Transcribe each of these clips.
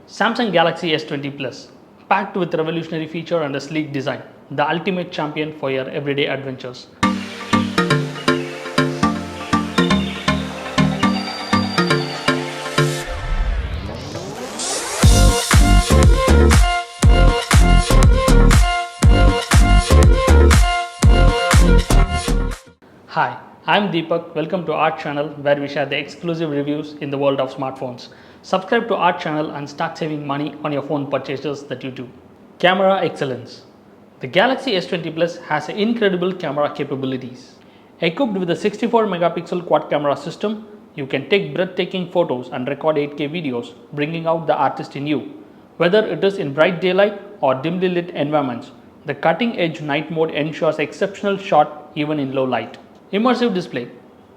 Samsung Galaxy S20 Plus, packed with revolutionary feature and a sleek design, the ultimate champion for your everyday adventures. Hi, I'm Deepak. Welcome to our channel where we share the exclusive reviews in the world of smartphones. Subscribe to our channel and start saving money on your phone purchases that you do. Camera excellence. The Galaxy S20 Plus has incredible camera capabilities. Equipped with a 64 megapixel quad camera system, you can take breathtaking photos and record 8K videos, bringing out the artist in you. Whether it is in bright daylight or dimly lit environments, the cutting-edge night mode ensures exceptional shot even in low light. Immersive display.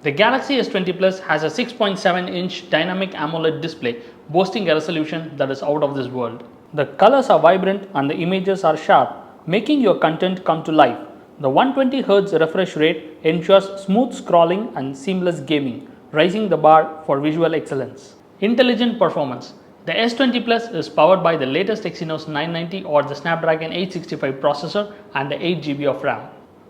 The Galaxy S20 Plus has a 6.7-inch Dynamic AMOLED display boasting a resolution that is out of this world. The colors are vibrant and the images are sharp, making your content come to life. The 120Hz refresh rate ensures smooth scrolling and seamless gaming, raising the bar for visual excellence. Intelligent performance. The S20 Plus is powered by the latest Exynos 990 or the Snapdragon 865 processor and the 8GB of RAM.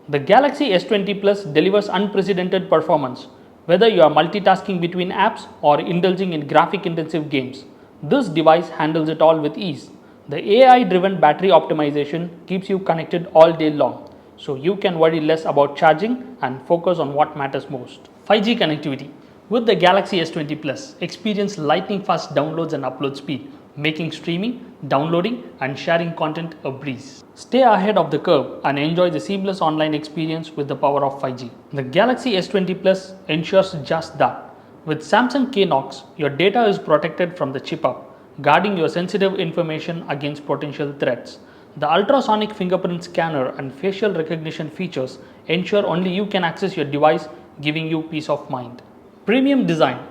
The Galaxy S20 Plus delivers unprecedented performance. Whether you are multitasking between apps or indulging in graphic-intensive games, this device handles it all with ease. The AI-driven battery optimization keeps you connected all day long, so you can worry less about charging and focus on what matters most. 5G connectivity. With the Galaxy S20 Plus, experience lightning-fast downloads and upload speed, making streaming, downloading and sharing content a breeze. Stay ahead of the curve and enjoy the seamless online experience with the power of 5G. The Galaxy S20 Plus ensures just that. With Samsung Knox, your data is protected from the chip up, guarding your sensitive information against potential threats. The ultrasonic fingerprint scanner and facial recognition features ensure only you can access your device, giving you peace of mind. Premium design.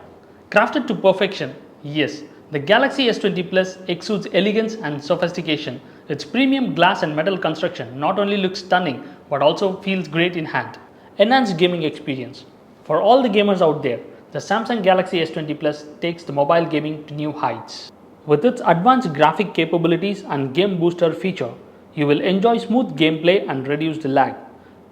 Crafted to perfection, yes. The Galaxy S20 Plus exudes elegance and sophistication. Its premium glass and metal construction not only looks stunning but also feels great in hand. Enhanced gaming experience. For all the gamers out there, the Samsung Galaxy S20 Plus takes the mobile gaming to new heights. With its advanced graphic capabilities and game booster feature, you will enjoy smooth gameplay and reduced lag.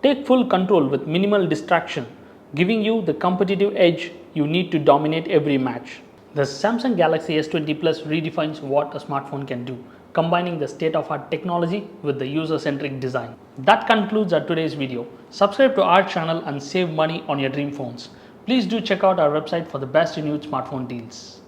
Take full control with minimal distraction, giving you the competitive edge you need to dominate every match. The Samsung Galaxy S20 Plus redefines what a smartphone can do, combining the state-of-art technology with the user-centric design. That concludes our today's video. Subscribe to our channel and save money on your dream phones. Please do check out our website for the best renewed smartphone deals.